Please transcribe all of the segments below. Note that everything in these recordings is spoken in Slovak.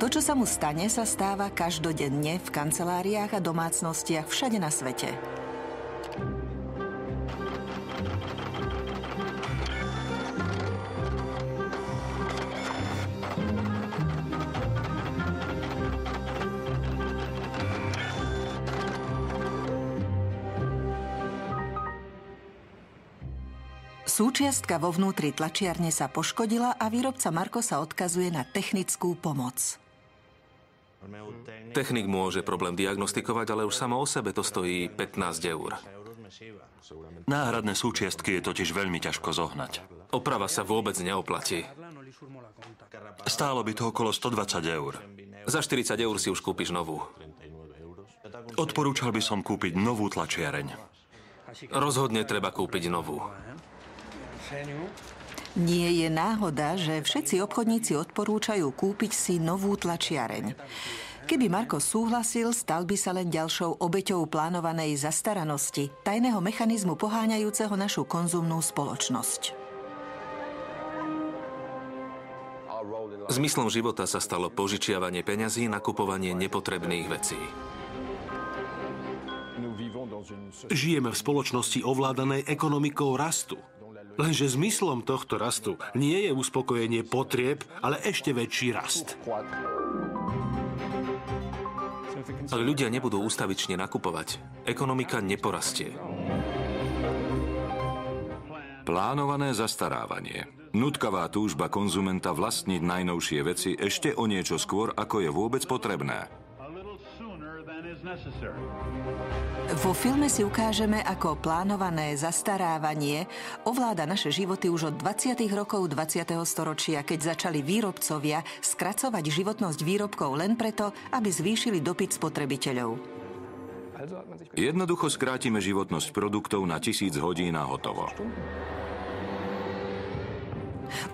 To, čo sa mu stane, sa stáva každodenne v kanceláriách a domácnostiach všade na svete. Súčiastka vo vnútri tlačiarne sa poškodila a výrobca Marko sa odkazuje na technickú pomoc. Technik môže problém diagnostikovať, ale už samo o sebe to stojí 15 eur. Náhradné súčiastky je totiž veľmi ťažko zohnať. Oprava sa vôbec neoplatí. Stálo by to okolo 120 eur. Za 40 eur si už kúpiš novú. Odporúčal by som kúpiť novú tlačiareň. Rozhodne treba kúpiť novú. Nie je náhoda, že všetci obchodníci odporúčajú kúpiť si novú tlačiareň. Keby Marko súhlasil, stal by sa len ďalšou obeťou plánovanej zastaranosti, tajného mechanizmu poháňajúceho našu konzumnú spoločnosť. Zmyslom života sa stalo požičiavanie peňazí na kupovanie nepotrebných vecí. Žijeme v spoločnosti ovládanej ekonomikou rastu. Lenže zmyslom tohto rastu nie je uspokojenie potrieb, ale ešte väčší rast. Ale ľudia nebudú ústavične nakupovať. Ekonomika neporastie. Plánované zastarávanie. Nutkavá túžba konzumenta vlastniť najnovšie veci ešte o niečo skôr, ako je vôbec potrebné. Vo filme si ukážeme, ako plánované zastarávanie ovláda naše životy už od 20. rokov 20. storočia, keď začali výrobcovia skracovať životnosť výrobkov len preto, aby zvýšili dopyt spotrebiteľov. Jednoducho skrátime životnosť produktov na 1000 hodín a hotovo.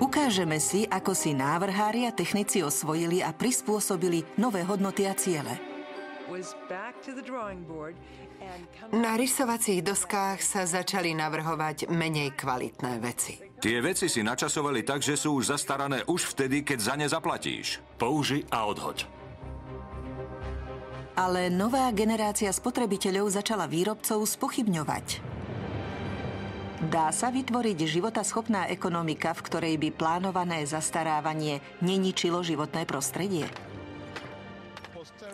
Ukážeme si, ako si návrhári a technici osvojili a prispôsobili nové hodnoty a ciele. Na rysovacích doskách sa začali navrhovať menej kvalitné veci. Tie veci si načasovali tak, že sú už zastarané už vtedy, keď za ne zaplatíš. Použi a odhoď. Ale nová generácia spotrebiteľov začala výrobcov spochybňovať. Dá sa vytvoriť životaschopná ekonomika, v ktorej by plánované zastarávanie neničilo životné prostredie?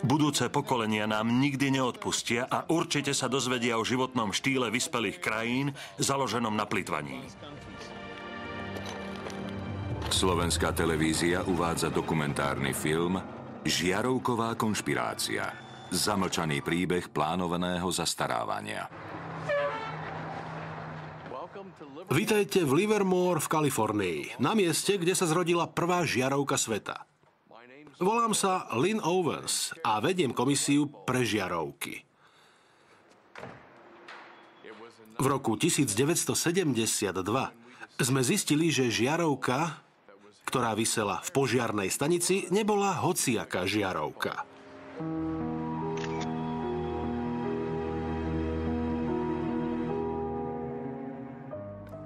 Budúce pokolenia nám nikdy neodpustia a určite sa dozvedia o životnom štýle vyspelých krajín založenom na plytvaní. Slovenská televízia uvádza dokumentárny film Žiarovková konšpirácia. Zamlčaný príbeh plánovaného zastarávania. Vítajte v Livermore v Kalifornii, na mieste, kde sa zrodila prvá žiarovka sveta. Volám sa Lynn Owens a vediem komisiu pre žiarovky. V roku 1972 sme zistili, že žiarovka, ktorá visela v požiarnej stanici, nebola hociaká žiarovka.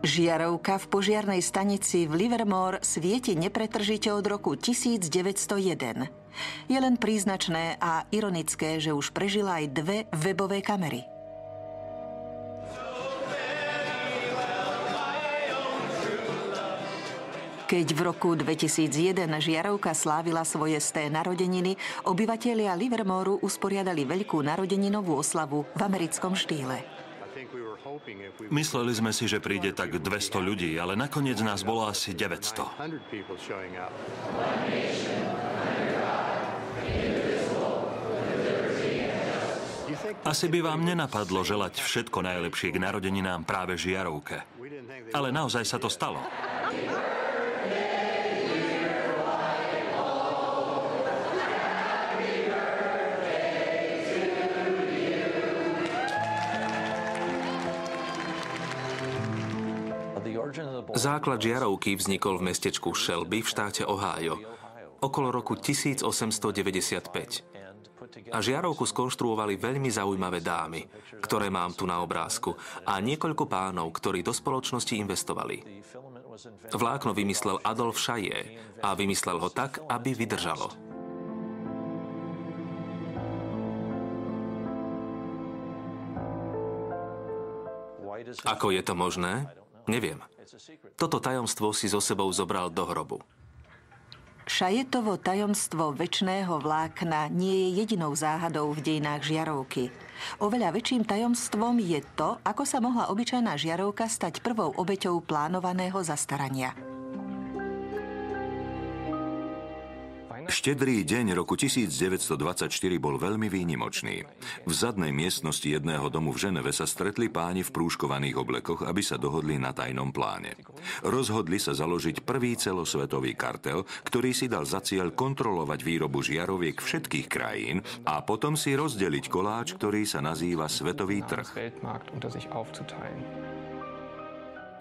Žiarovka v požiarnej stanici v Livermore svieti nepretržite od roku 1901. Je len príznačné a ironické, že už prežila aj 2 webové kamery. Keď v roku 2001 žiarovka slávila svoje 100. narodeniny, obyvatelia Livermoreu usporiadali veľkú narodeninovú oslavu v americkom štýle. Mysleli sme si, že príde tak 200 ľudí, ale nakoniec nás bolo asi 900. Asi by vám nenapadlo želať všetko najlepšie k narodeninám práve žiarovke. Ale naozaj sa to stalo. Základ žiarovky vznikol v mestečku Shelby v štáte Ohio okolo roku 1895. A žiarovku skonštruovali veľmi zaujímavé dámy, ktoré mám tu na obrázku, a niekoľko pánov, ktorí do spoločnosti investovali. Vlákno vymyslel Adolf Chaillet a vymyslel ho tak, aby vydržalo. Ako je to možné? Neviem. Toto tajomstvo si so sebou zobral do hrobu. Šajetovo tajomstvo večného vlákna nie je jedinou záhadou v dejinách žiarovky. Oveľa väčším tajomstvom je to, ako sa mohla obyčajná žiarovka stať prvou obeťou plánovaného zastarania. Štedrý deň roku 1924 bol veľmi výnimočný. V zadnej miestnosti jedného domu v Ženeve sa stretli páni v prúškovaných oblekoch, aby sa dohodli na tajnom pláne. Rozhodli sa založiť prvý celosvetový kartel, ktorý si dal za cieľ kontrolovať výrobu žiaroviek všetkých krajín a potom si rozdeliť koláč, ktorý sa nazýva Svetový trh.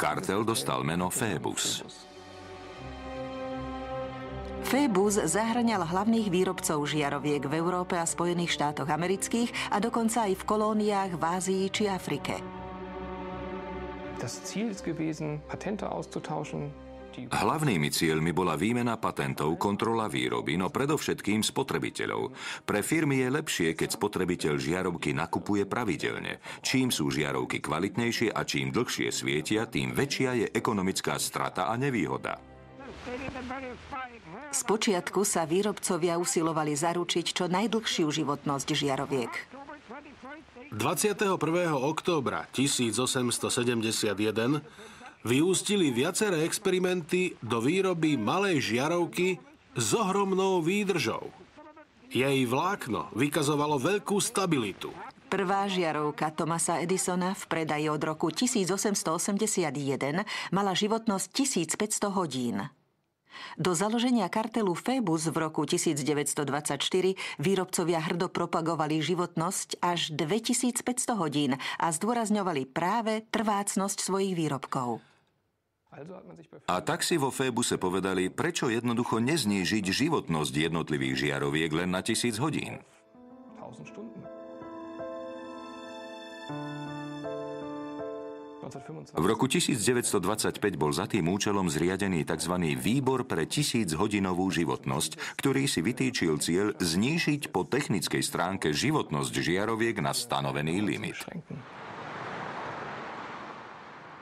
Kartel dostal meno Phoebus. Phoebus zahŕňal hlavných výrobcov žiaroviek v Európe a Spojených štátoch amerických a dokonca aj v kolóniách v Ázii či Afrike. Hlavnými cieľmi bola výmena patentov, kontrola výroby, no predovšetkým spotrebiteľov. Pre firmy je lepšie, keď spotrebiteľ žiarovky nakupuje pravidelne. Čím sú žiarovky kvalitnejšie a čím dlhšie svietia, tým väčšia je ekonomická strata a nevýhoda. Spočiatku sa výrobcovia usilovali zaručiť čo najdlhšiu životnosť žiaroviek. 21. októbra 1871 vyústili viaceré experimenty do výroby malej žiarovky s ohromnou výdržou. Jej vlákno vykazovalo veľkú stabilitu. Prvá žiarovka Thomasa Edisona v predaji od roku 1881 mala životnosť 1500 hodín. Do založenia kartelu Phoebus v roku 1924 výrobcovia hrdo propagovali životnosť až 2500 hodín a zdôrazňovali práve trvácnosť svojich výrobkov. A tak si vo Phoebuse povedali, prečo jednoducho neznížiť životnosť jednotlivých žiaroviek len na 1000 hodín. V roku 1925 bol za tým účelom zriadený tzv. Výbor pre 1000-hodinovú životnosť, ktorý si vytýčil cieľ znížiť po technickej stránke životnosť žiaroviek na stanovený limit.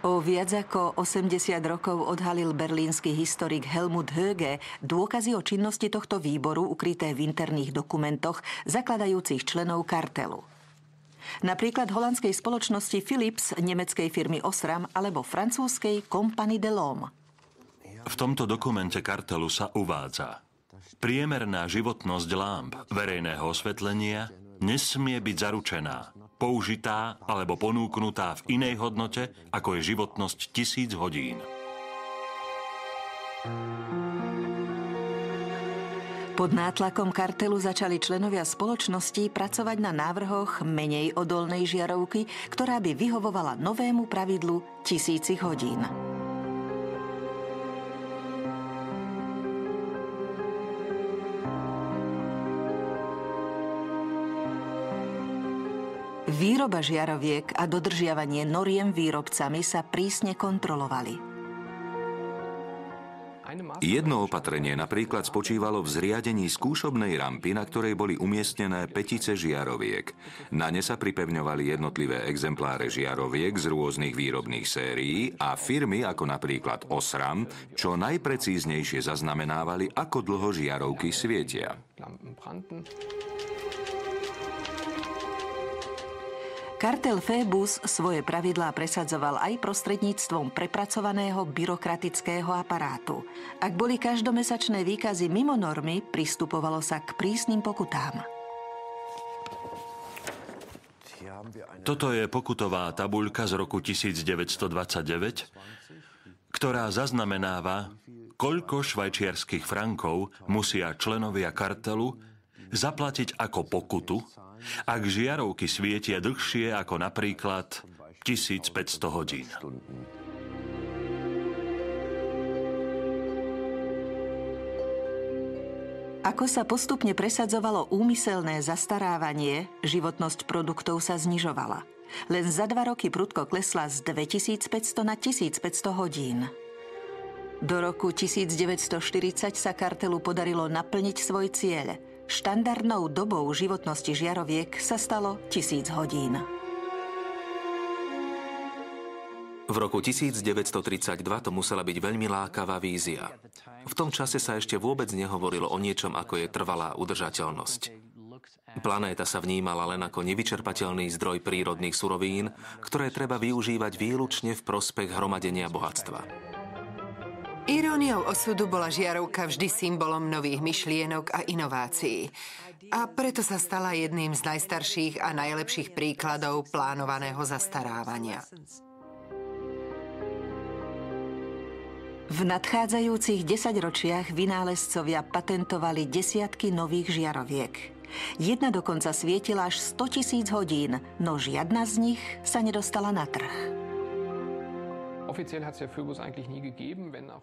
O viac ako 80 rokov odhalil berlínsky historik Helmut Höge dôkazy o činnosti tohto výboru ukryté v interných dokumentoch zakladajúcich členov kartelu. Napríklad holandskej spoločnosti Philips, nemeckej firmy Osram alebo francúzskej Compagnie de l'Homme. V tomto dokumente kartelu sa uvádza: priemerná životnosť lámp verejného osvetlenia nesmie byť zaručená, použitá alebo ponúknutá v inej hodnote, ako je životnosť 1000 hodín. Pod nátlakom kartelu začali členovia spoločnosti pracovať na návrhoch menej odolnej žiarovky, ktorá by vyhovovala novému pravidlu 1000 hodín. Výroba žiaroviek a dodržiavanie noriem výrobcami sa prísne kontrolovali. Jedno opatrenie napríklad spočívalo v zriadení skúšobnej rampy, na ktorej boli umiestnené pätice žiaroviek. Na ne sa pripevňovali jednotlivé exempláre žiaroviek z rôznych výrobných sérií a firmy ako napríklad Osram čo najprecíznejšie zaznamenávali, ako dlho žiarovky svietia. Kartel Phoebus svoje pravidlá presadzoval aj prostredníctvom prepracovaného byrokratického aparátu. Ak boli každomesačné výkazy mimo normy, pristupovalo sa k prísnym pokutám. Toto je pokutová tabuľka z roku 1929, ktorá zaznamenáva, koľko švajčiarskych frankov musia členovia kartelu zaplatiť ako pokutu, ak žiarovky svietia dlhšie ako napríklad 1500 hodín. Ako sa postupne presadzovalo úmyselné zastarávanie, životnosť produktov sa znižovala. Len za 2 roky prudko klesla z 2500 na 1500 hodín. Do roku 1940 sa kartelu podarilo naplniť svoj cieľ. Štandardnou dobou životnosti žiaroviek sa stalo 1000 hodín. V roku 1932 to musela byť veľmi lákavá vízia. V tom čase sa ešte vôbec nehovorilo o niečom, ako je trvalá udržateľnosť. Planéta sa vnímala len ako nevyčerpateľný zdroj prírodných surovín, ktoré treba využívať výlučne v prospech hromadenia bohatstva. Iróniou osudu bola žiarovka vždy symbolom nových myšlienok a inovácií. A preto sa stala jedným z najstarších a najlepších príkladov plánovaného zastarávania. V nadchádzajúcich 10 ročiach vynálezcovia patentovali desiatky nových žiaroviek. Jedna dokonca svietila až 100 000 hodín, no žiadna z nich sa nedostala na trh.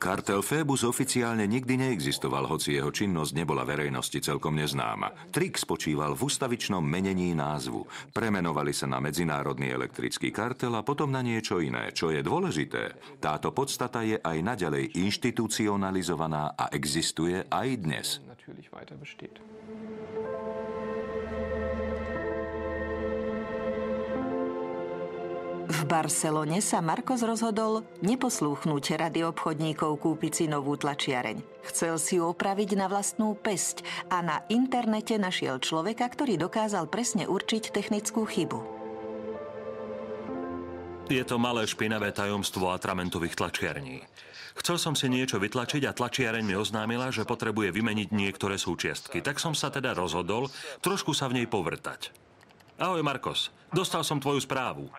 Kartel Phoebus oficiálne nikdy neexistoval, hoci jeho činnosť nebola verejnosti celkom neznáma. Trik spočíval v ustavičnom menení názvu. Premenovali sa na Medzinárodný elektrický kartel a potom na niečo iné. Čo je dôležité, táto podstata je aj naďalej inštitucionalizovaná a existuje aj dnes. V Barcelone sa Marcos rozhodol neposlúchnuť rady obchodníkov kúpiť si novú tlačiareň. Chcel si ju opraviť na vlastnú päsť a na internete našiel človeka, ktorý dokázal presne určiť technickú chybu. Je to malé špinavé tajomstvo atramentových tlačiarní. Chcel som si niečo vytlačiť a tlačiareň mi oznámila, že potrebuje vymeniť niektoré súčiastky. Tak som sa teda rozhodol trošku sa v nej povrtať. Ahoj Marcos, dostal som tvoju správu.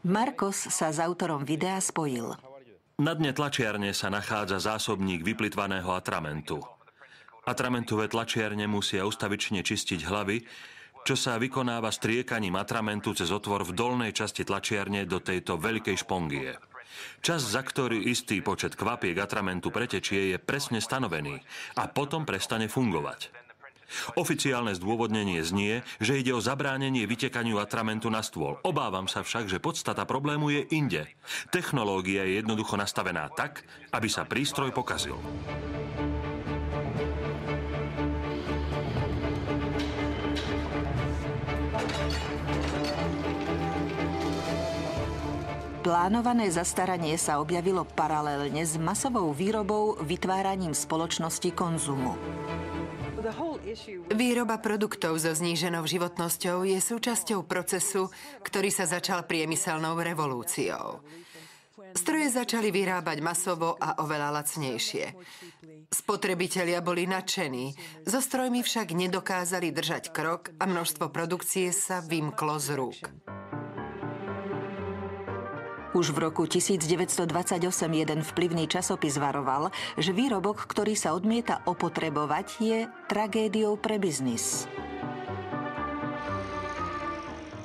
Marcos sa s autorom videa spojil. Na dne tlačiarne sa nachádza zásobník vyplitvaného atramentu. Atramentové tlačiarne musia ustavične čistiť hlavy, čo sa vykonáva striekaním atramentu cez otvor v dolnej časti tlačiarne do tejto veľkej špongie. Čas, za ktorý istý počet kvapiek atramentu pretečie, je presne stanovený a potom prestane fungovať. Oficiálne zdôvodnenie znie, že ide o zabránenie vytekaniu atramentu na stôl. Obávam sa však, že podstata problému je inde. Technológia je jednoducho nastavená tak, aby sa prístroj pokazil. Plánované zastaranie sa objavilo paralelne s masovou výrobou vytváraním spoločnosti konzumu. Výroba produktov so zníženou životnosťou je súčasťou procesu, ktorý sa začal priemyselnou revolúciou. Stroje začali vyrábať masovo a oveľa lacnejšie. Spotrebitelia boli nadšení, so strojmi však nedokázali držať krok a množstvo produkcie sa vymklo z rúk. Už v roku 1928 jeden vplyvný časopis varoval, že výrobok, ktorý sa odmieta opotrebovať, je tragédiou pre biznis.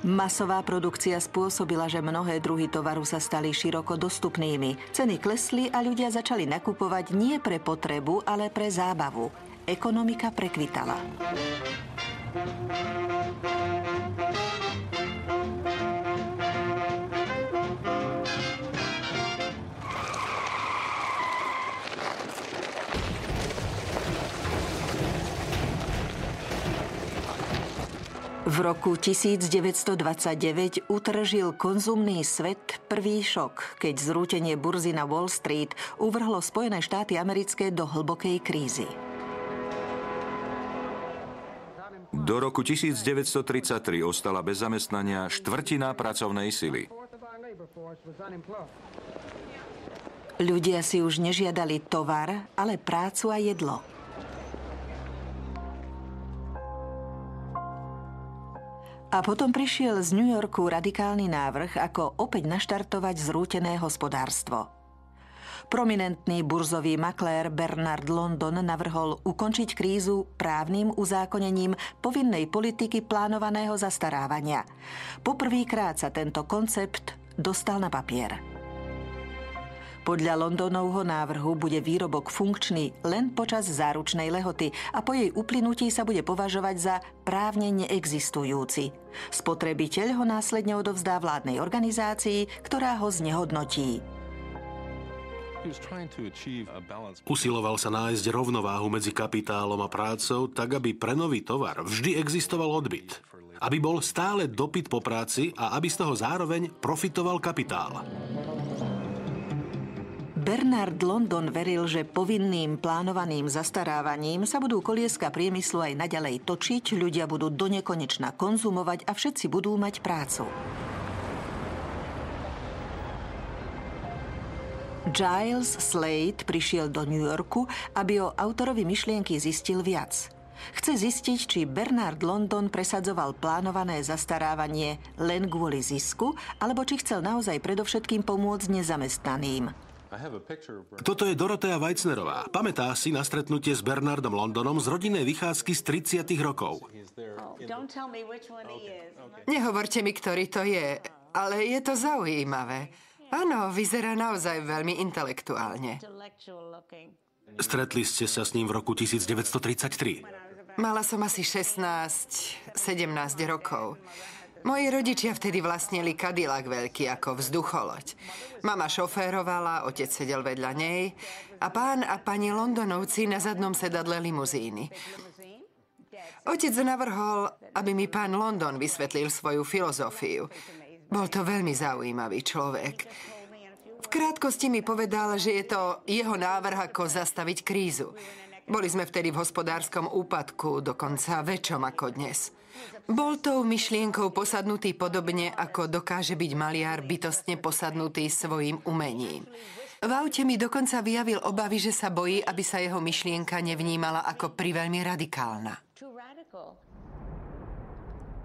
Masová produkcia spôsobila, že mnohé druhy tovaru sa stali široko dostupnými. Ceny klesli a ľudia začali nakupovať nie pre potrebu, ale pre zábavu. Ekonomika prekvitala. V roku 1929 utržil konzumný svet prvý šok, keď zrútenie burzy na Wall Street uvrhlo Spojené štáty americké do hlbokej krízy. Do roku 1933 ostala bez zamestnania štvrtina pracovnej sily. Ľudia si už nežiadali tovar, ale prácu a jedlo. A potom prišiel z New Yorku radikálny návrh, ako opäť naštartovať zrútené hospodárstvo. Prominentný burzový maklér Bernard London navrhol ukončiť krízu právnym uzákonením povinnej politiky plánovaného zastarávania. Poprvýkrát sa tento koncept dostal na papier. Podľa Londonovho návrhu bude výrobok funkčný len počas záručnej lehoty a po jej uplynutí sa bude považovať za právne neexistujúci. Spotrebiteľ ho následne odovzdá vládnej organizácii, ktorá ho znehodnotí. Usiloval sa nájsť rovnováhu medzi kapitálom a prácou, tak aby pre nový tovar vždy existoval odbyt. Aby bol stále dopyt po práci a aby z toho zároveň profitoval kapitál. Bernard London veril, že povinným plánovaným zastarávaním sa budú kolieska priemyslu aj naďalej točiť, ľudia budú donekonečna konzumovať a všetci budú mať prácu. Giles Slade prišiel do New Yorku, aby o autorovi myšlienky zistil viac. Chce zistiť, či Bernard London presadzoval plánované zastarávanie len kvôli zisku, alebo či chcel naozaj predovšetkým pomôcť nezamestnaným. Toto je Dorothea Weitznerová. Pamätá si na stretnutie s Bernardom Londonom z rodinnej vychádzky z 30. rokov. Nehovorte mi, ktorý to je, ale je to zaujímavé. Áno, vyzerá naozaj veľmi intelektuálne. Stretli ste sa s ním v roku 1933. Mala som asi 16-17 rokov. Moji rodičia vtedy vlastnili Cadillac veľký ako vzducholoď. Mama šoférovala, otec sedel vedľa nej a pán a pani Londonovci na zadnom sedadle limuzíny. Otec navrhol, aby mi pán London vysvetlil svoju filozofiu. Bol to veľmi zaujímavý človek. V krátkosti mi povedal, že je to jeho návrh, ako zastaviť krízu. Boli sme vtedy v hospodárskom úpadku, dokonca väčšom ako dnes. Bol tou myšlienkou posadnutý podobne, ako dokáže byť maliar bytostne posadnutý svojim umením. V aute mi dokonca vyjavil obavy, že sa bojí, aby sa jeho myšlienka nevnímala ako priveľmi radikálna.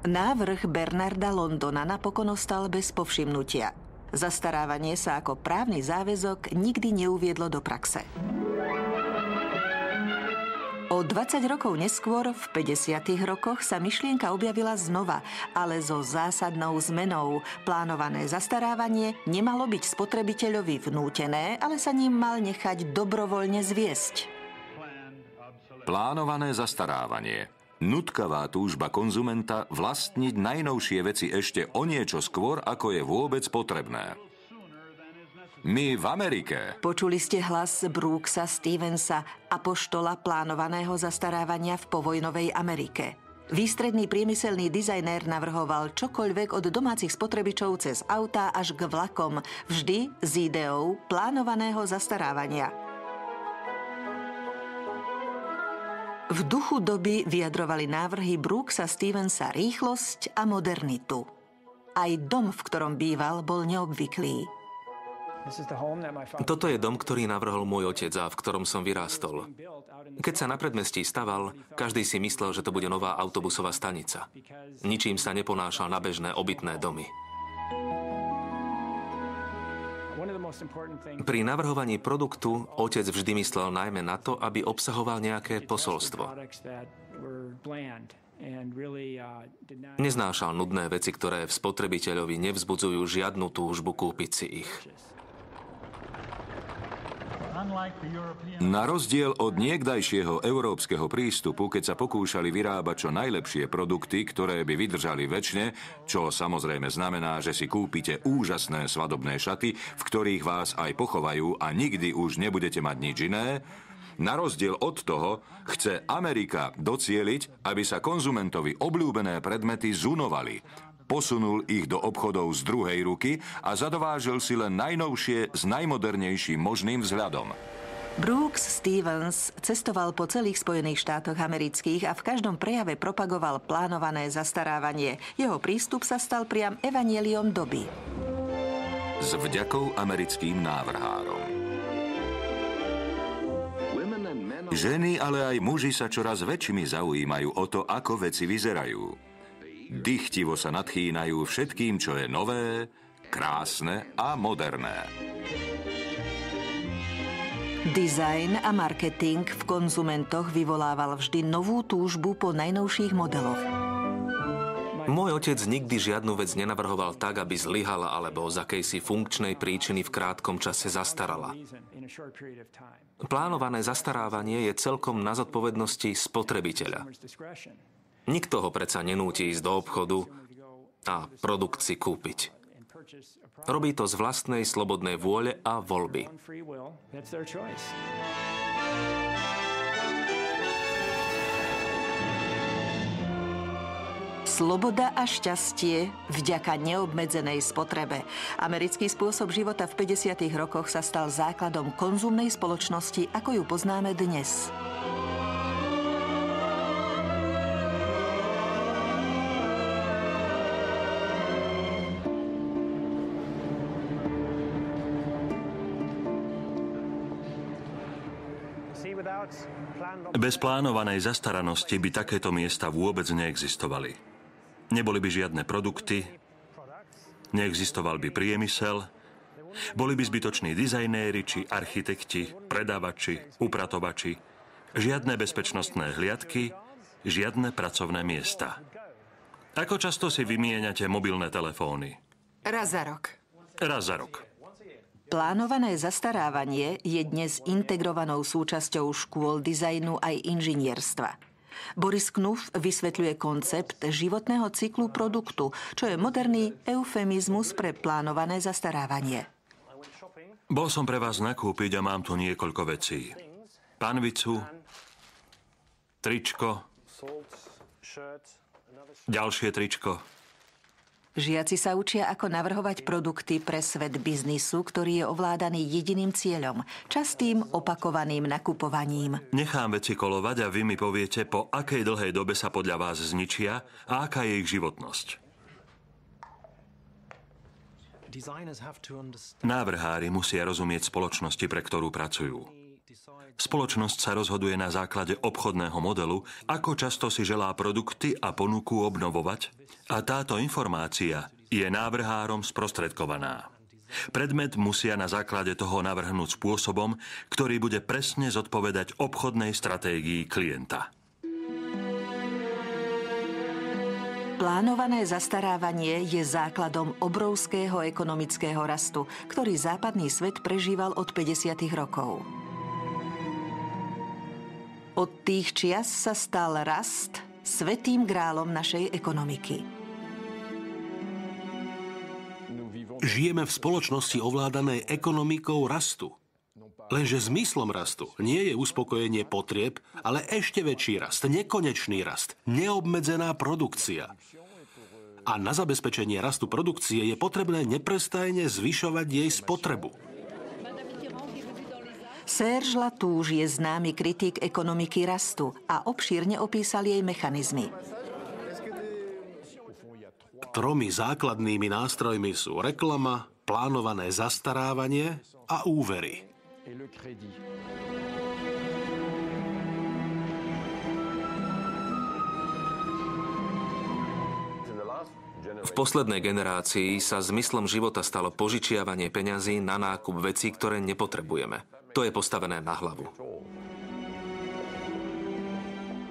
Návrh Bernarda Londona napokon ostal bez povšimnutia. Zastarávanie sa ako právny záväzok nikdy neuviedlo do praxe. O 20 rokov neskôr, v 50. rokoch, sa myšlienka objavila znova, ale so zásadnou zmenou. Plánované zastarávanie nemalo byť spotrebiteľovi vnútené, ale sa ním mal nechať dobrovoľne zviesť. Plánované zastarávanie. Nutkavá túžba konzumenta vlastniť najnovšie veci ešte o niečo skôr, ako je vôbec potrebné. My v Amerike. Počuli ste hlas Brooksa Stevensa, apoštola plánovaného zastarávania v povojnovej Amerike. Výstredný priemyselný dizajnér navrhoval čokoľvek od domácich spotrebičov cez autá až k vlakom, vždy s ideou plánovaného zastarávania. V duchu doby vyjadrovali návrhy Brooksa Stevensa rýchlosť a modernitu. Aj dom, v ktorom býval, bol neobvyklý. Toto je dom, ktorý navrhol môj otec a v ktorom som vyrástol. Keď sa na predmestí staval, každý si myslel, že to bude nová autobusová stanica. Ničím sa neponášal na bežné obytné domy. Pri navrhovaní produktu otec vždy myslel najmä na to, aby obsahoval nejaké posolstvo. Neznášal nudné veci, ktoré v spotrebiteľovi nevzbudzujú žiadnu túžbu kúpiť si ich. Na rozdiel od niekdajšieho európskeho prístupu, keď sa pokúšali vyrábať čo najlepšie produkty, ktoré by vydržali večne, čo samozrejme znamená, že si kúpite úžasné svadobné šaty, v ktorých vás aj pochovajú a nikdy už nebudete mať nič iné, na rozdiel od toho chce Amerika docieliť, aby sa konzumentovi obľúbené predmety zunovali. Posunul ich do obchodov z druhej ruky a zadovážil si len najnovšie s najmodernejším možným vzhľadom. Brooks Stevens cestoval po celých Spojených štátoch amerických a v každom prejave propagoval plánované zastarávanie. Jeho prístup sa stal priam evanjeliom doby. S vďakou americkým návrhárom. Ženy, ale aj muži sa čoraz väčšimi zaujímajú o to, ako veci vyzerajú. Dychtivo sa nadchýnajú všetkým, čo je nové, krásne a moderné. Dizajn a marketing v konzumentoch vyvolával vždy novú túžbu po najnovších modeloch. Môj otec nikdy žiadnu vec nenavrhoval tak, aby zlyhala alebo z akejsi funkčnej príčiny v krátkom čase zastarala. Plánované zastarávanie je celkom na zodpovednosti spotrebiteľa. Nikto ho predsa nenúti ísť do obchodu a produkt si kúpiť. Robí to z vlastnej slobodnej vôle a voľby. Sloboda a šťastie vďaka neobmedzenej spotrebe. Americký spôsob života v 50. rokoch sa stal základom konzumnej spoločnosti, ako ju poznáme dnes. Bez plánovanej zastaranosti by takéto miesta vôbec neexistovali. Neboli by žiadne produkty, neexistoval by priemysel, boli by zbytoční dizajnéri či architekti, predávači, upratovači, žiadne bezpečnostné hliadky, žiadne pracovné miesta. Ako často si vymieňate mobilné telefóny? Raz za rok. Raz za rok. Plánované zastarávanie je dnes integrovanou súčasťou škôl dizajnu aj inžinierstva. Boris Knuff vysvetľuje koncept životného cyklu produktu, čo je moderný eufemizmus pre plánované zastarávanie. Bol som pre vás nakúpiť a mám tu niekoľko vecí. Panvicu, tričko, ďalšie tričko. Žiaci sa učia, ako navrhovať produkty pre svet biznisu, ktorý je ovládaný jediným cieľom, častým opakovaným nakupovaním. Nechám veci kolovať a vy mi poviete, po akej dlhej dobe sa podľa vás zničia a aká je ich životnosť. Návrhári musia rozumieť spoločnosti, pre ktorú pracujú. Spoločnosť sa rozhoduje na základe obchodného modelu, ako často si želá produkty a ponuku obnovovať, a táto informácia je návrhárom sprostredkovaná. Predmet musia na základe toho navrhnúť spôsobom, ktorý bude presne zodpovedať obchodnej stratégii klienta. Plánované zastarávanie je základom obrovského ekonomického rastu, ktorý západný svet prežíval od 50. rokov. Od tých čias sa stal rast svätým grálom našej ekonomiky. Žijeme v spoločnosti ovládanej ekonomikou rastu. Lenže zmyslom rastu nie je uspokojenie potrieb, ale ešte väčší rast, nekonečný rast, neobmedzená produkcia. A na zabezpečenie rastu produkcie je potrebné neprestajne zvyšovať jej spotrebu. Serge Latouche je známy kritik ekonomiky rastu a obšírne opísal jej mechanizmy. Tromi základnými nástrojmi sú reklama, plánované zastarávanie a úvery. V poslednej generácii sa zmyslom života stalo požičiavanie peňazí na nákup vecí, ktoré nepotrebujeme. To je postavené na hlavu.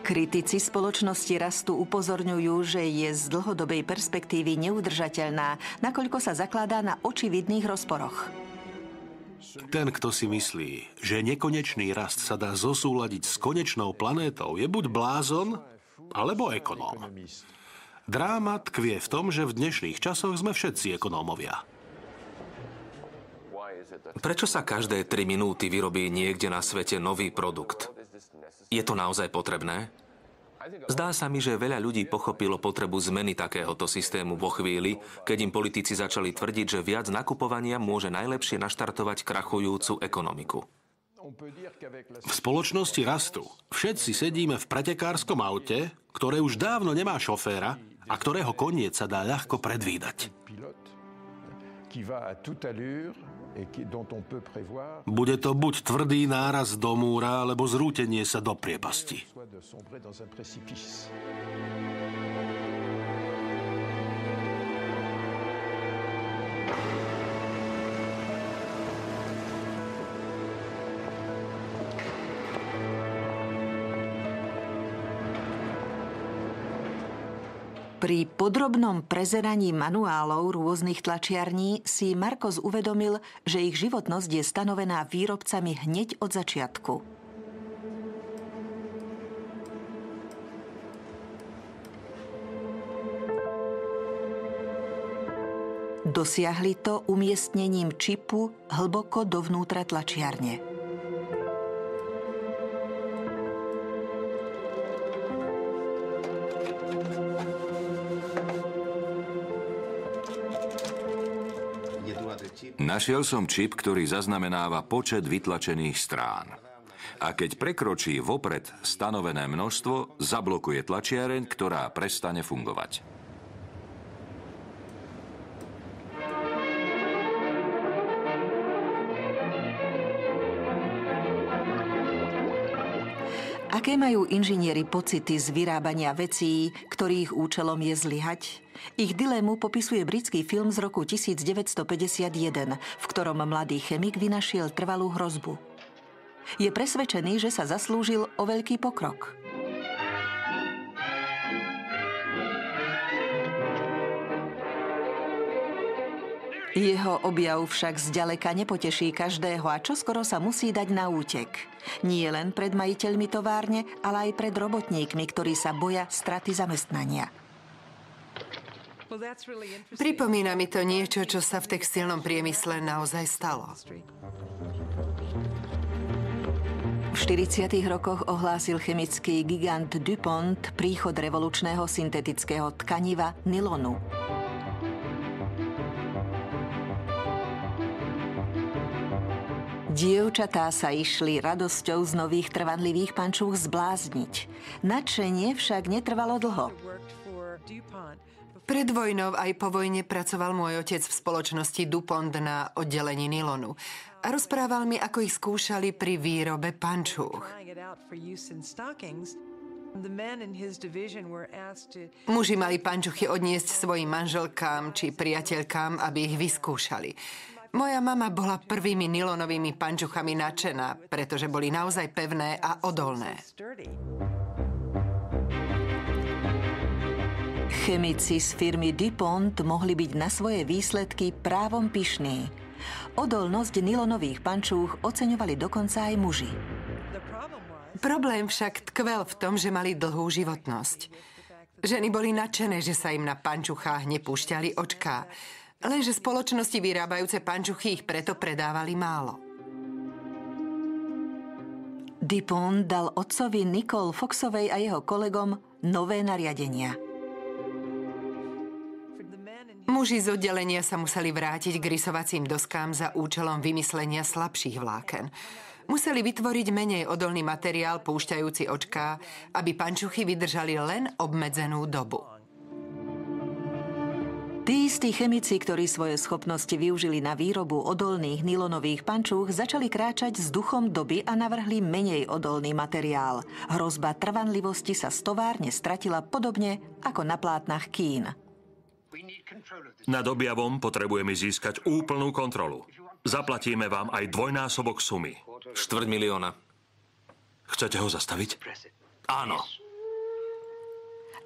Kritici spoločnosti rastu upozorňujú, že je z dlhodobej perspektívy neudržateľná, nakoľko sa zakladá na očividných rozporoch. Ten, kto si myslí, že nekonečný rast sa dá zosúladiť s konečnou planétou, je buď blázon, alebo ekonóm. Dráma tkvie v tom, že v dnešných časoch sme všetci ekonómovia. Prečo sa každé 3 minúty vyrobí niekde na svete nový produkt? Je to naozaj potrebné? Zdá sa mi, že veľa ľudí pochopilo potrebu zmeny takéhoto systému vo chvíli, keď im politici začali tvrdiť, že viac nakupovania môže najlepšie naštartovať krachujúcu ekonomiku. V spoločnosti rastu všetci sedíme v pretekárskom aute, ktoré už dávno nemá šoféra a ktorého koniec sa dá ľahko predvídať. Bude to buď tvrdý náraz do múra, alebo zrútenie sa do priepasti. Pri podrobnom prezeraní manuálov rôznych tlačiarní si Marcos uvedomil, že ich životnosť je stanovená výrobcami hneď od začiatku. Dosiahli to umiestnením čipu hlboko dovnútra tlačiarne. Našiel som čip, ktorý zaznamenáva počet vytlačených strán. A keď prekročí vopred stanovené množstvo, zablokuje tlačiareň, ktorá prestane fungovať. Aké majú inžinieri pocity z vyrábania vecí, ktorých účelom je zlyhať? Ich dilemu popisuje britský film z roku 1951, v ktorom mladý chemik vynašiel trvalú hrozbu. Je presvedčený, že sa zaslúžil o veľký pokrok. Jeho objav však zďaleka nepoteší každého a čoskoro sa musí dať na útek. Nie len pred majiteľmi továrne, ale aj pred robotníkmi, ktorí sa boja straty zamestnania. Pripomína mi to niečo, čo sa v textilnom priemysle naozaj stalo. V 40. rokoch ohlásil chemický gigant DuPont príchod revolučného syntetického tkaniva nylonu. Dievčatá sa išli radosťou z nových trvanlivých pančúch zblázniť. Nadšenie však netrvalo dlho. Pred vojnou aj po vojne pracoval môj otec v spoločnosti DuPont na oddelení nylonu. A rozprával mi, ako ich skúšali pri výrobe pančúch. Muži mali pančuchy odniesť svojim manželkám či priateľkám, aby ich vyskúšali. Moja mama bola prvými nylonovými pančuchami nadšená, pretože boli naozaj pevné a odolné. Chemici z firmy DuPont mohli byť na svoje výsledky právom pyšní. Odolnosť nylonových pančúch oceňovali dokonca aj muži. Problém však tkvel v tom, že mali dlhú životnosť. Ženy boli nadšené, že sa im na pančuchách nepúšťali očká. Lenže spoločnosti vyrábajúce pančuchy ich preto predávali málo. DuPont dal otcovi Nicole Foxovej a jeho kolegom nové nariadenia. Muži z oddelenia sa museli vrátiť k rysovacím doskám za účelom vymyslenia slabších vláken. Museli vytvoriť menej odolný materiál púšťajúci očká, aby pančuchy vydržali len obmedzenú dobu. Tí istí chemici, ktorí svoje schopnosti využili na výrobu odolných nylonových pančúch, začali kráčať s duchom doby a navrhli menej odolný materiál. Hrozba trvanlivosti sa z továrne stratila podobne ako na plátnach kín. Nad objavom potrebujeme získať úplnú kontrolu. Zaplatíme vám aj dvojnásobok sumy. 250 000. Chcete ho zastaviť? Áno.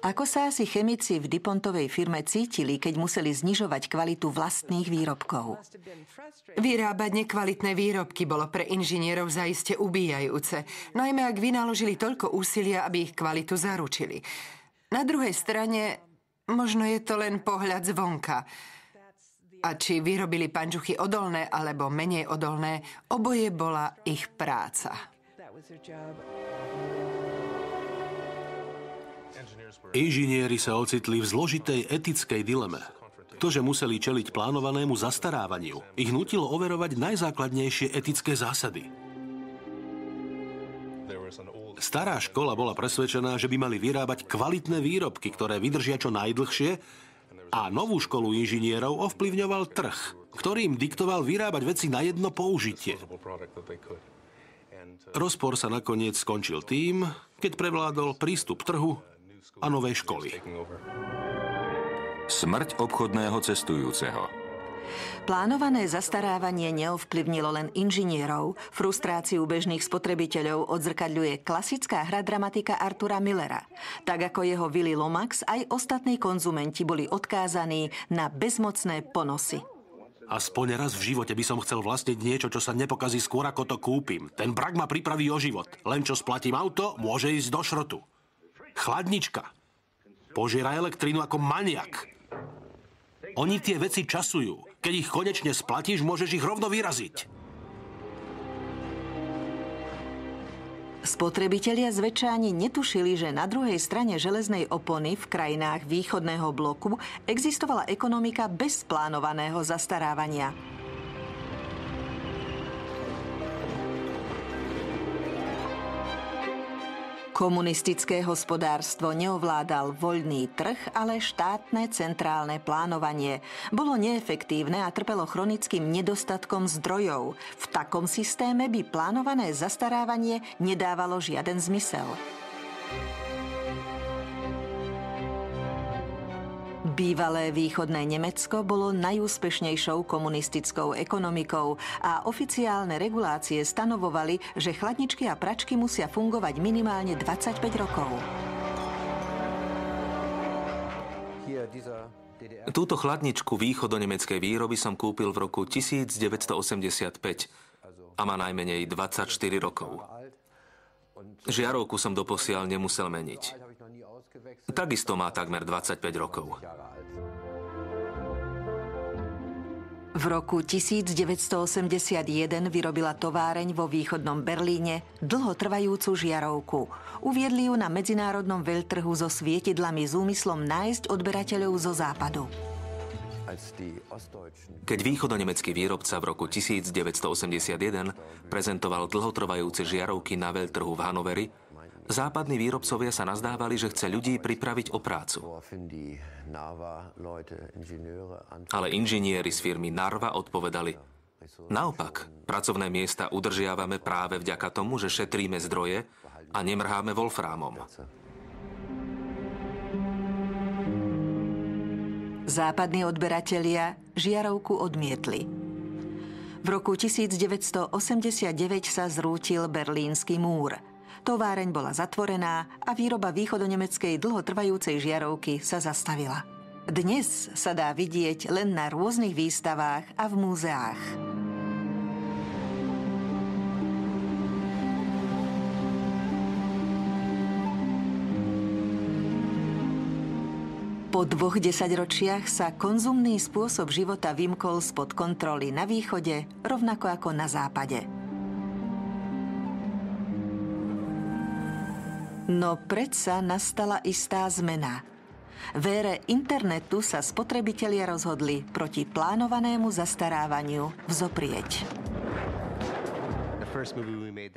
Ako sa asi chemici v DuPontovej firme cítili, keď museli znižovať kvalitu vlastných výrobkov? Vyrábať nekvalitné výrobky bolo pre inžinierov zaiste ubíjajúce, najmä ak vynaložili toľko úsilia, aby ich kvalitu zaručili. Na druhej strane, možno je to len pohľad zvonka. A či vyrobili pančuchy odolné alebo menej odolné, oboje bola ich práca. Inžinieri sa ocitli v zložitej etickej dileme. To, že museli čeliť plánovanému zastarávaniu, ich nutilo overovať najzákladnejšie etické zásady. Stará škola bola presvedčená, že by mali vyrábať kvalitné výrobky, ktoré vydržia čo najdlhšie, a novú školu inžinierov ovplyvňoval trh, ktorý im diktoval vyrábať veci na jedno použitie. Rozpor sa nakoniec skončil tým, keď prevládol prístup trhu a novej školy. Smrť obchodného cestujúceho. Plánované zastarávanie neovplyvnilo len inžinierov. Frustráciu bežných spotrebiteľov odzrkadľuje klasická hra dramatika Artura Millera. Tak ako jeho Willy Lomax, aj ostatní konzumenti boli odkázaní na bezmocné ponosy. Aspoň raz v živote by som chcel vlastniť niečo, čo sa nepokazí skôr, ako to kúpim. Ten brak ma pripraví o život. Len čo splatím auto, môže ísť do šrotu. Chladnička požiera elektrínu ako maniak. Oni tie veci časujú. Keď ich konečne splatíš, môžeš ich rovno vyraziť. Spotrebitelia zväčša ani netušili, že na druhej strane železnej opony v krajinách východného bloku existovala ekonomika bez plánovaného zastarávania. Komunistické hospodárstvo neovládal voľný trh, ale štátne centrálne plánovanie. Bolo neefektívne a trpelo chronickým nedostatkom zdrojov. V takom systéme by plánované zastarávanie nedávalo žiaden zmysel. Bývalé východné Nemecko bolo najúspešnejšou komunistickou ekonomikou a oficiálne regulácie stanovovali, že chladničky a pračky musia fungovať minimálne 25 rokov. Túto chladničku východonemeckej výroby som kúpil v roku 1985 a má najmenej 24 rokov. Žiarovku som doposiaľ nemusel meniť. Takisto má takmer 25 rokov. V roku 1981 vyrobila továreň vo východnom Berlíne dlhotrvajúcu žiarovku. Uviedli ju na medzinárodnom veľtrhu so svietidlami s úmyslom nájsť odberateľov zo západu. Keď východonemecký výrobca v roku 1981 prezentoval dlhotrvajúce žiarovky na veľtrhu v Hanoveri, západní výrobcovia sa nazdávali, že chce ľudí pripraviť o prácu. Ale inžinieri z firmy Narva odpovedali: naopak, pracovné miesta udržiavame práve vďaka tomu, že šetríme zdroje a nemrháme wolframom. Západní odberatelia žiarovku odmietli. V roku 1989 sa zrútil Berlínsky múr. Továreň bola zatvorená a výroba východonemeckej dlhotrvajúcej žiarovky sa zastavila. Dnes sa dá vidieť len na rôznych výstavách a v múzeách. Po 2 desaťročiach sa konzumný spôsob života vymkol spod kontroly na východe, rovnako ako na západe. No predsa nastala istá zmena. V ére internetu sa spotrebitelia rozhodli proti plánovanému zastarávaniu vzoprieť.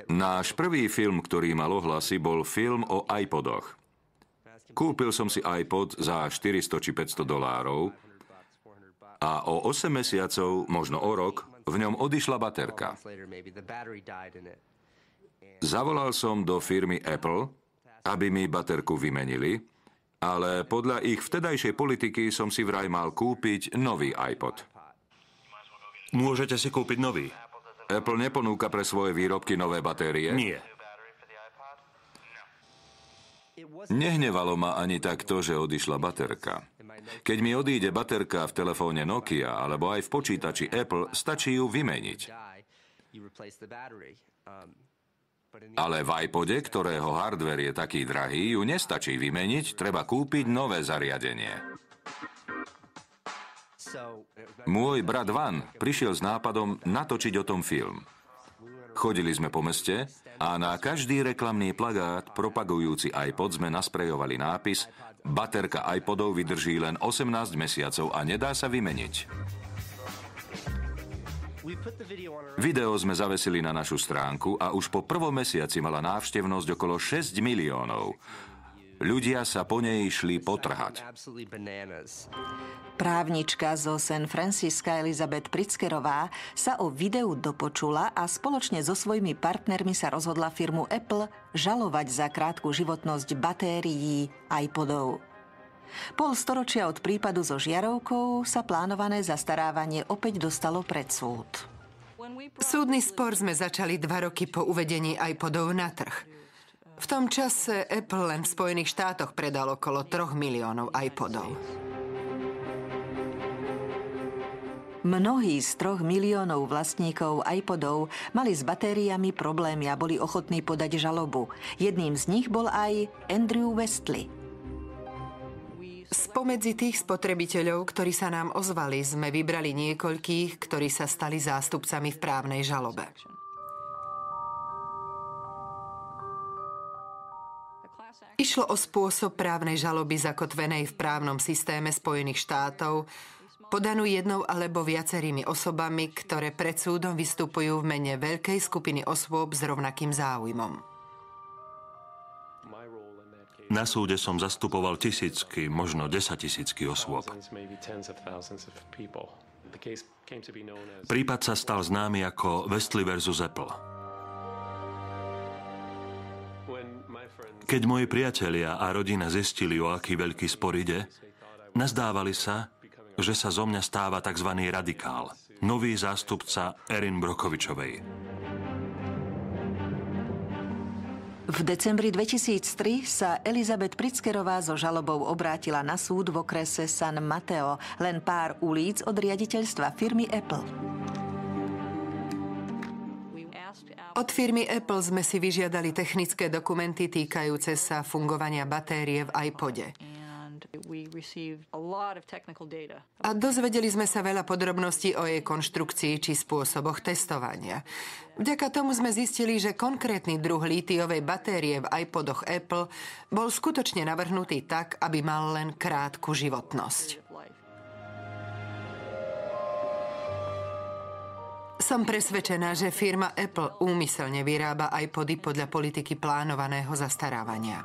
Náš prvý film, ktorý mal ohlasy, bol film o iPodoch. Kúpil som si iPod za 400 či $500 a o 8 mesiacov, možno o rok, v ňom odišla baterka. Zavolal som do firmy Apple, aby mi baterku vymenili, ale podľa ich vtedajšej politiky som si vraj mal kúpiť nový iPod. Môžete si kúpiť nový. Apple neponúka pre svoje výrobky nové batérie? Nie. Nehnevalo ma ani tak to, že odišla baterka. Keď mi odíde baterka v telefóne Nokia alebo aj v počítači Apple, stačí ju vymeniť. Ale v iPode, ktorého hardware je taký drahý, ju nestačí vymeniť, treba kúpiť nové zariadenie. Môj brat Van prišiel s nápadom natočiť o tom film. Chodili sme po meste a na každý reklamný plagát propagujúci iPod sme nasprejovali nápis: baterka iPodov vydrží len 18 mesiacov a nedá sa vymeniť. Video sme zavesili na našu stránku a už po prvom mesiaci mala návštevnosť okolo 6 miliónov. Ľudia sa po nej išli potrhať. Právnička zo San Francisca Elizabeth Pritzkerová sa o videu dopočula a spoločne so svojimi partnermi sa rozhodla firmu Apple žalovať za krátku životnosť batérií iPodov. Pol storočia od prípadu so žiarovkou sa plánované zastarávanie opäť dostalo pred súd. Súdny spor sme začali 2 roky po uvedení iPodov na trh. V tom čase Apple len v Spojených štátoch predal okolo 3 miliónov iPodov. Mnohí z 3 miliónov vlastníkov iPodov mali s batériami problémy a boli ochotní podať žalobu. Jedným z nich bol aj Andrew Westley. Spomedzi tých spotrebiteľov, ktorí sa nám ozvali, sme vybrali niekoľkých, ktorí sa stali zástupcami v právnej žalobe. Išlo o spôsob právnej žaloby zakotvenej v právnom systéme Spojených štátov, podanú jednou alebo viacerými osobami, ktoré pred súdom vystupujú v mene veľkej skupiny osôb s rovnakým záujmom. Na súde som zastupoval tisícky, možno 10 000 osôb. Prípad sa stal známy ako Westley versus Apple. Keď moji priatelia a rodina zistili, o aký veľký spor ide, nazdávali sa, že sa zo mňa stáva tzv. Radikál, nový zástupca Erin Brockovičovej. V decembri 2003 sa Elizabeth Pritzkerová so žalobou obrátila na súd v okrese San Mateo, len pár ulic od riaditeľstva firmy Apple. Od firmy Apple sme si vyžiadali technické dokumenty týkajúce sa fungovania batérie v iPode. A dozvedeli sme sa veľa podrobností o jej konštrukcii či spôsoboch testovania. Vďaka tomu sme zistili, že konkrétny druh lítiovej batérie v iPodoch Apple bol skutočne navrhnutý tak, aby mal len krátku životnosť. Som presvedčená, že firma Apple úmyselne vyrába iPody podľa politiky plánovaného zastarávania.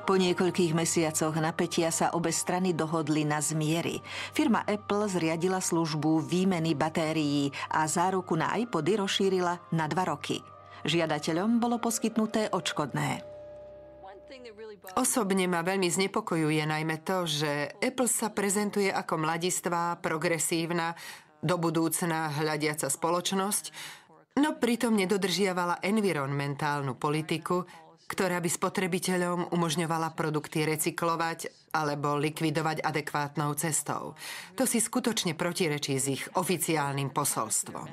Po niekoľkých mesiacoch napätia sa obe strany dohodli na zmiery. Firma Apple zriadila službu výmeny batérií a záruku na iPody rozšírila na 2 roky. Žiadateľom bolo poskytnuté odškodné. Osobne ma veľmi znepokojuje najmä to, že Apple sa prezentuje ako mladistvá, progresívna, do budúcna hľadiaca spoločnosť, no pritom nedodržiavala environmentálnu politiku, ktorá by spotrebiteľom umožňovala produkty recyklovať alebo likvidovať adekvátnou cestou. To si skutočne protirečí s ich oficiálnym posolstvom.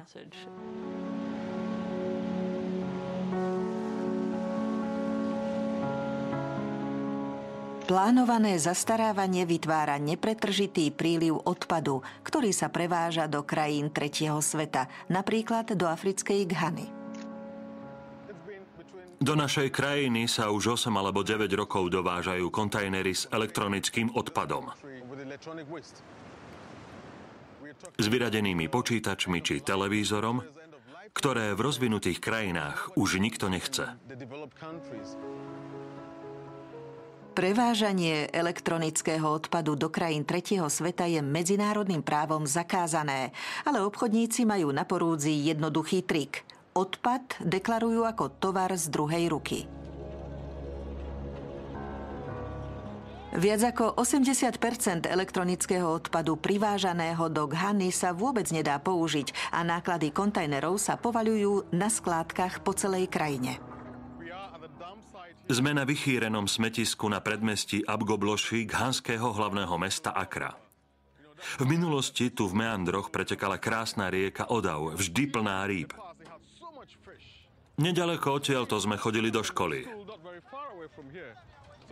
Plánované zastarávanie vytvára nepretržitý príliv odpadu, ktorý sa preváža do krajín tretieho sveta, napríklad do africkej Ghany. Do našej krajiny sa už 8 alebo 9 rokov dovážajú kontajnery s elektronickým odpadom. S vyradenými počítačmi či televízorom, ktoré v rozvinutých krajinách už nikto nechce. Prevážanie elektronického odpadu do krajín tretieho sveta je medzinárodným právom zakázané, ale obchodníci majú na porúdzi jednoduchý trik. Odpad deklarujú ako tovar z druhej ruky. Viac ako 80% elektronického odpadu privážaného do Ghany sa vôbec nedá použiť a náklady kontajnerov sa povaľujú na skládkach po celej krajine. Sme na vychýrenom smetisku na predmestí Abgobloši ghanského hlavného mesta Accra. V minulosti tu v meandroch pretekala krásna rieka Odav, vždy plná rýb. Nedaleko odtiaľto sme chodili do školy.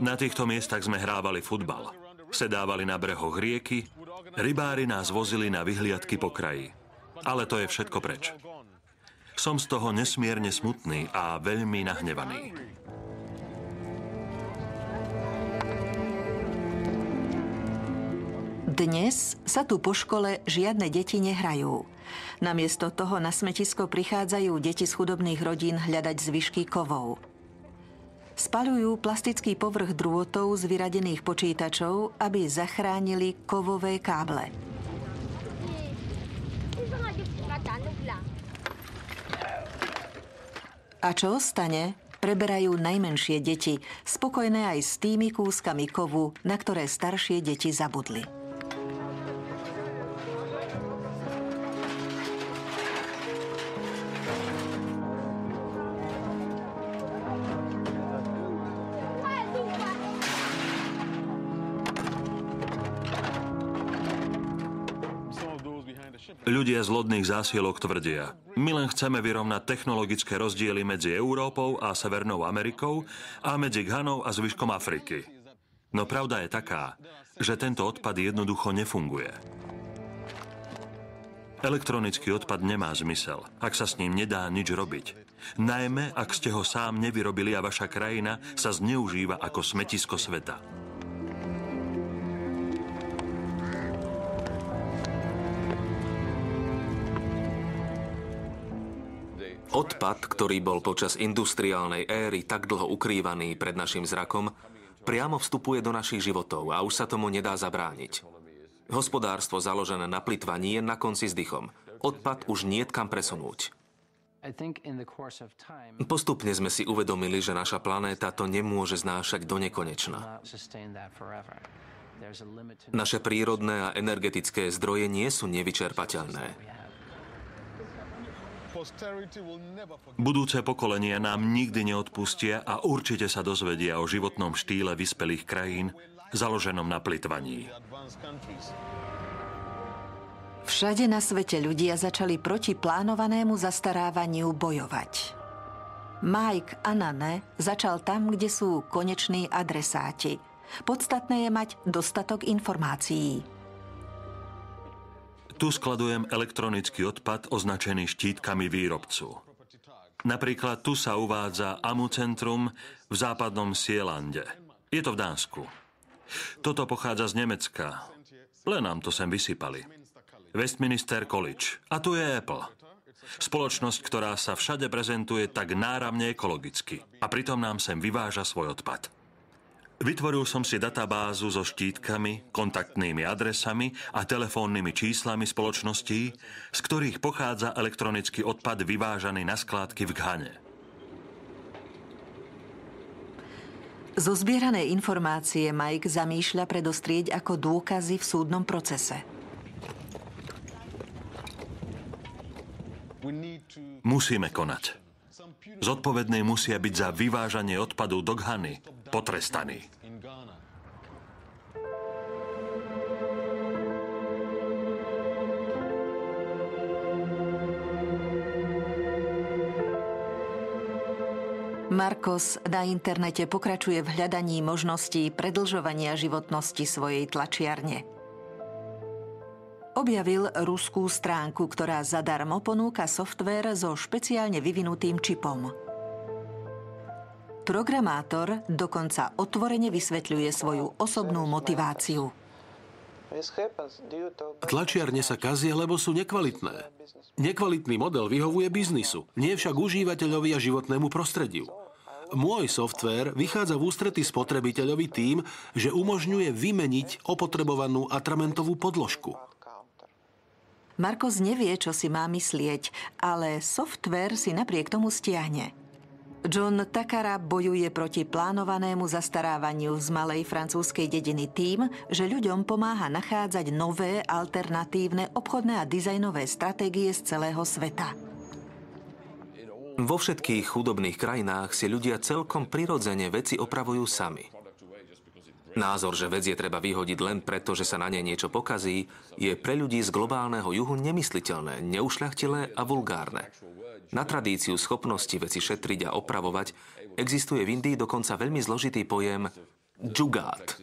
Na týchto miestach sme hrávali futbal. Sedávali na brehoch rieky, rybári nás vozili na vyhliadky po kraji. Ale to je všetko preč. Som z toho nesmierne smutný a veľmi nahnevaný. Dnes sa tu po škole žiadne deti nehrajú. Namiesto toho na smetisko prichádzajú deti z chudobných rodín hľadať zvyšky kovov. Spaľujú plastický povrch drôtov z vyradených počítačov, aby zachránili kovové káble. A čo ostane, preberajú najmenšie deti, spokojné aj s tými kúskami kovu, na ktoré staršie deti zabudli. Ľudia z lodných zásielok tvrdia, my len chceme vyrovnať technologické rozdiely medzi Európou a Severnou Amerikou a medzi Ghanou a zvyškom Afriky. No pravda je taká, že tento odpad jednoducho nefunguje. Elektronický odpad nemá zmysel, ak sa s ním nedá nič robiť. Najmä, ak ste ho sám nevyrobili a vaša krajina sa zneužíva ako smetisko sveta. Odpad, ktorý bol počas industriálnej éry tak dlho ukrývaný pred našim zrakom, priamo vstupuje do našich životov a už sa tomu nedá zabrániť. Hospodárstvo založené na plytvaní je na konci s dychom. Odpad už niet kam presunúť. Postupne sme si uvedomili, že naša planéta to nemôže znášať do nekonečna. Naše prírodné a energetické zdroje nie sú nevyčerpateľné. Budúce pokolenia nám nikdy neodpustia a určite sa dozvedia o životnom štýle vyspelých krajín založenom na plytvaní. Všade na svete ľudia začali proti plánovanému zastarávaniu bojovať. Mike Anane začal tam, kde sú koneční adresáti. Podstatné je mať dostatok informácií. Tu skladujem elektronický odpad označený štítkami výrobcu. Napríklad tu sa uvádza AMU centrum v západnom Sielande. Je to v Dánsku. Toto pochádza z Nemecka. Len nám to sem vysypali. Westminster College. A tu je Apple. Spoločnosť, ktorá sa všade prezentuje tak náramne ekologicky. A pritom nám sem vyváža svoj odpad. Vytvoril som si databázu so štítkami, kontaktnými adresami a telefónnymi číslami spoločností, z ktorých pochádza elektronický odpad vyvážaný na skládky v Ghane. Zo zbierané informácie Mike zamýšľa predostrieť ako dôkazy v súdnom procese. Musíme konať. Zodpovední musia byť za vyvážanie odpadu do Ghany potrestaní. Marcos na internete pokračuje v hľadaní možností predĺžovania životnosti svojej tlačiarne. Objavil ruskú stránku, ktorá zadarmo ponúka softvér so špeciálne vyvinutým čipom. Programátor dokonca otvorene vysvetľuje svoju osobnú motiváciu. Tlačiarne sa kazia, lebo sú nekvalitné. Nekvalitný model vyhovuje biznisu, nie však užívateľovi a životnému prostrediu. Môj softvér vychádza v ústrety spotrebiteľovi tým, že umožňuje vymeniť opotrebovanú atramentovú podložku. Marcos nevie, čo si má myslieť, ale softvér si napriek tomu stiahne. John Takara bojuje proti plánovanému zastarávaniu z malej francúzskej dediny tým, že ľuďom pomáha nachádzať nové, alternatívne obchodné a dizajnové stratégie z celého sveta. Vo všetkých chudobných krajinách si ľudia celkom prirodzene veci opravujú sami. Názor, že vec je treba vyhodiť len preto, že sa na nej niečo pokazí, je pre ľudí z globálneho juhu nemysliteľné, neušľachtilé a vulgárne. Na tradíciu schopnosti veci šetriť a opravovať existuje v Indii dokonca veľmi zložitý pojem džugát.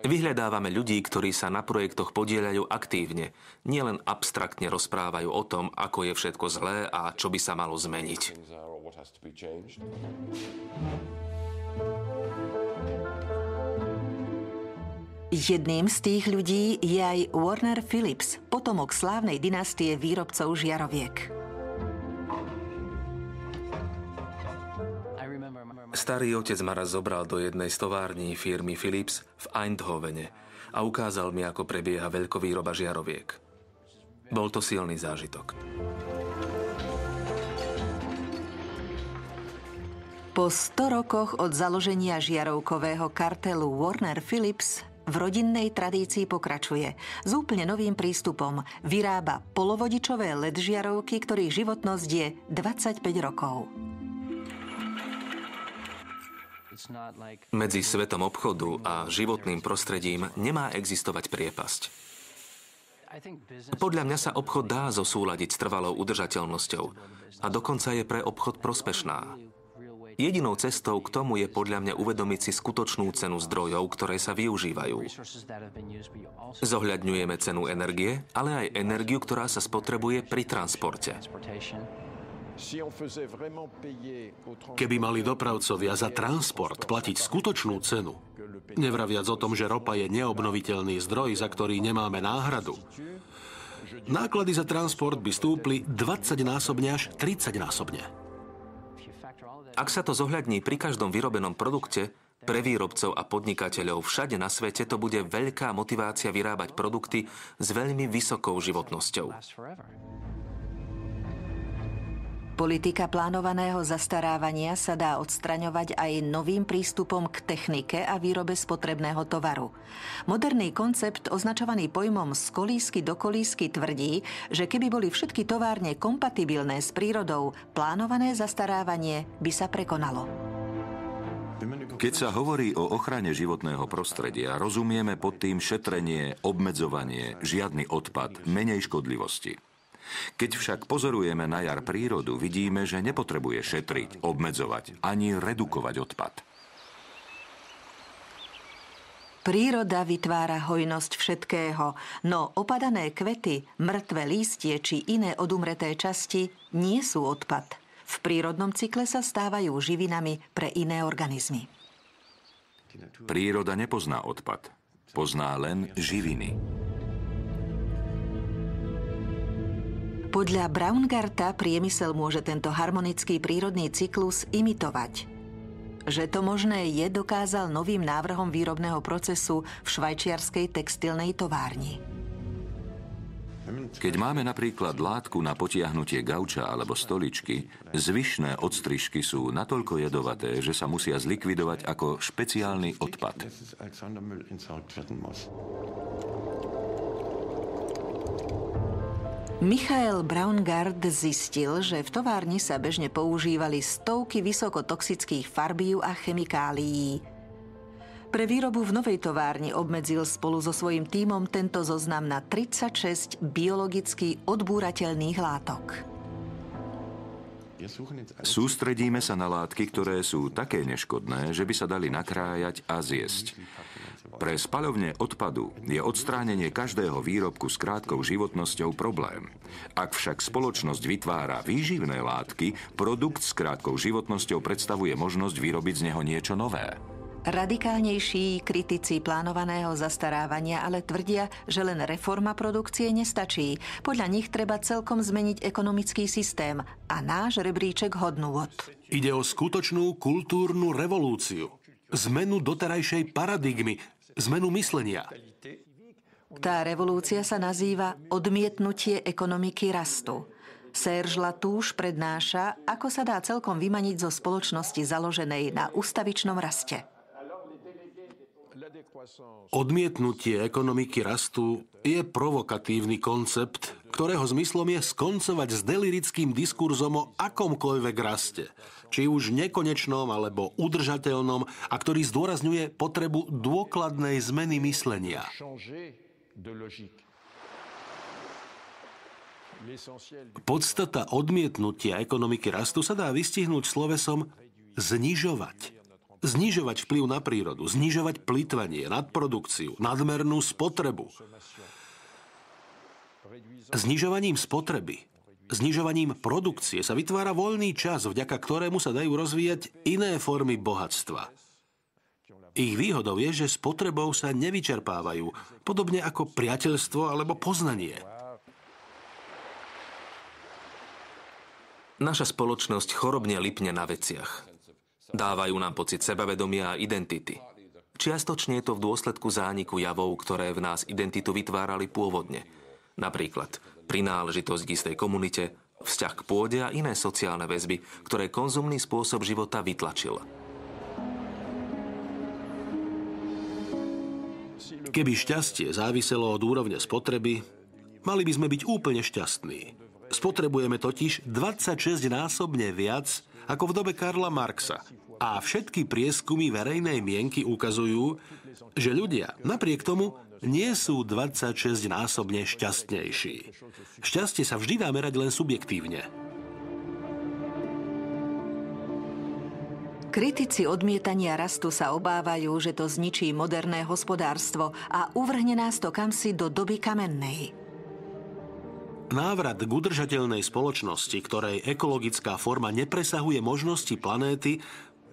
Vyhľadávame ľudí, ktorí sa na projektoch podieľajú aktívne, nielen abstraktne rozprávajú o tom, ako je všetko zlé a čo by sa malo zmeniť. Jedným z tých ľudí je aj Warner Phillips, potomok slávnej dynastie výrobcov žiaroviek. Starý otec ma raz zobral do jednej z tovární firmy Philips v Eindhovene a ukázal mi, ako prebieha veľkovýroba žiaroviek. Bol to silný zážitok. Po 100 rokoch od založenia žiarovkového kartelu Warner Phillips v rodinnej tradícii pokračuje. S úplne novým prístupom vyrába polovodičové LED žiarovky, ktorých životnosť je 25 rokov. Medzi svetom obchodu a životným prostredím nemá existovať priepasť. Podľa mňa sa obchod dá zosúladiť s trvalou udržateľnosťou a dokonca je pre obchod prospešná. Jedinou cestou k tomu je podľa mňa uvedomiť si skutočnú cenu zdrojov, ktoré sa využívajú. Zohľadňujeme cenu energie, ale aj energiu, ktorá sa spotrebuje pri transporte. Keby mali dopravcovia za transport platiť skutočnú cenu, nevraviac o tom, že ropa je neobnoviteľný zdroj, za ktorý nemáme náhradu, náklady za transport by stúpli 20-násobne až 30-násobne. Ak sa to zohľadní pri každom vyrobenom produkte, pre výrobcov a podnikateľov všade na svete to bude veľká motivácia vyrábať produkty s veľmi vysokou životnosťou. Politika plánovaného zastarávania sa dá odstraňovať aj novým prístupom k technike a výrobe spotrebného tovaru. Moderný koncept, označovaný pojmom z kolísky do kolísky, tvrdí, že keby boli všetky továrne kompatibilné s prírodou, plánované zastarávanie by sa prekonalo. Keď sa hovorí o ochrane životného prostredia, rozumieme pod tým šetrenie, obmedzovanie, žiadny odpad, menej škodlivosti. Keď však pozorujeme na jar prírodu, vidíme, že nepotrebuje šetriť, obmedzovať, ani redukovať odpad. Príroda vytvára hojnosť všetkého, no opadané kvety, mŕtve lístie či iné odumreté časti nie sú odpad. V prírodnom cykle sa stávajú živinami pre iné organizmy. Príroda nepozná odpad, pozná len živiny. Podľa Braungarta priemysel môže tento harmonický prírodný cyklus imitovať. Že to možné je, dokázal novým návrhom výrobného procesu v švajčiarskej textilnej továrni. Keď máme napríklad látku na potiahnutie gauča alebo stoličky, zvyšné odstrižky sú natoľko jedovaté, že sa musia zlikvidovať ako špeciálny odpad. Michael Braungart zistil, že v továrni sa bežne používali stovky vysokotoxických farbív a chemikálií. Pre výrobu v novej továrni obmedzil spolu so svojím tímom tento zoznam na 36 biologicky odbúrateľných látok. Sústredíme sa na látky, ktoré sú také neškodné, že by sa dali nakrájať a zjesť. Pre spaľovne odpadu je odstránenie každého výrobku s krátkou životnosťou problém. Ak však spoločnosť vytvára výživné látky, produkt s krátkou životnosťou predstavuje možnosť vyrobiť z neho niečo nové. Radikálnejší kritici plánovaného zastarávania ale tvrdia, že len reforma produkcie nestačí. Podľa nich treba celkom zmeniť ekonomický systém a náš rebríček hodnôt. Ide o skutočnú kultúrnu revolúciu. Zmenu doterajšej paradigmy, zmenu myslenia. Tá revolúcia sa nazýva odmietnutie ekonomiky rastu. Serge Latouche prednáša, ako sa dá celkom vymaniť zo spoločnosti založenej na ustavičnom raste. Odmietnutie ekonomiky rastu je provokatívny koncept, ktorého zmyslom je skoncovať s delirickým diskurzom o akomkoľvek raste, či už nekonečnom alebo udržateľnom, a ktorý zdôrazňuje potrebu dôkladnej zmeny myslenia. Podstata odmietnutia ekonomiky rastu sa dá vystihnúť slovesom znižovať. Znižovať vplyv na prírodu, znižovať plytvanie, nadprodukciu, nadmernú spotrebu. Znižovaním spotreby, znižovaním produkcie sa vytvára voľný čas, vďaka ktorému sa dajú rozvíjať iné formy bohatstva. Ich výhodou je, že spotrebou sa nevyčerpávajú, podobne ako priateľstvo alebo poznanie. Naša spoločnosť chorobne lipne na veciach. Dávajú nám pocit sebavedomia a identity. Čiastočne je to v dôsledku zániku javov, ktoré v nás identitu vytvárali pôvodne. Napríklad prináležitosť k istej komunite, vzťah k pôde a iné sociálne väzby, ktoré konzumný spôsob života vytlačil. Keby šťastie záviselo od úrovne spotreby, mali by sme byť úplne šťastní. Spotrebujeme totiž 26-násobne viac ako v dobe Karla Marxa. A všetky prieskumy verejnej mienky ukazujú, že ľudia napriek tomu nie sú 26-násobne šťastnejší. Šťastie sa vždy dá merať len subjektívne. Kritici odmietania rastu sa obávajú, že to zničí moderné hospodárstvo a uvrhne nás to kamsi do doby kamennej. Návrat k udržateľnej spoločnosti, ktorej ekologická forma nepresahuje možnosti planéty,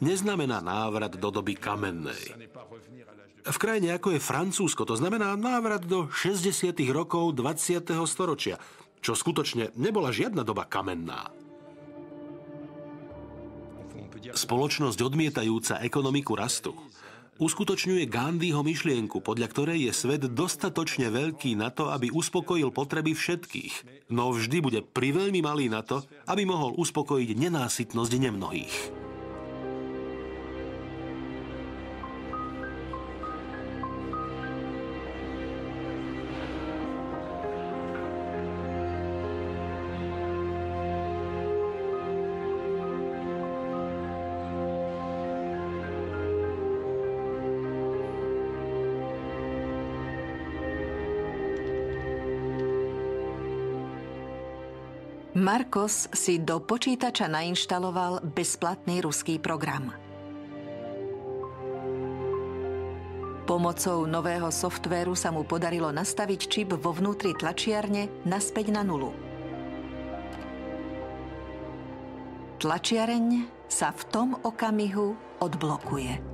neznamená návrat do doby kamennej. V krajine ako je Francúzsko to znamená návrat do 60. rokov 20. storočia, čo skutočne nebola žiadna doba kamenná. Spoločnosť odmietajúca ekonomiku rastu uskutočňuje Gandhiho myšlienku, podľa ktorej je svet dostatočne veľký na to, aby uspokojil potreby všetkých, no vždy bude priveľmi malý na to, aby mohol uspokojiť nenásytnosť nemnohých. Marcos si do počítača nainštaloval bezplatný ruský program. Pomocou nového softvéru sa mu podarilo nastaviť čip vo vnútri tlačiarne naspäť na nulu. Tlačiareň sa v tom okamihu odblokuje.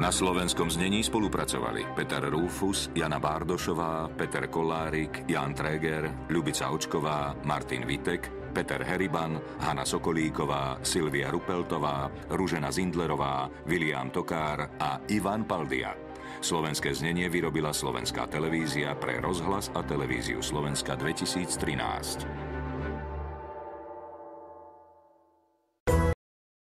Na slovenskom znení spolupracovali Peter Rúfus, Jana Bárdošová, Peter Kolárik, Jan Tréger, Ľubica Očková, Martin Vitek, Peter Heriban, Hanna Sokolíková, Silvia Rupeltová, Ružena Zindlerová, William Tokár a Ivan Paldia. Slovenské znenie vyrobila Slovenská televízia pre Rozhlas a televíziu Slovenska 2013.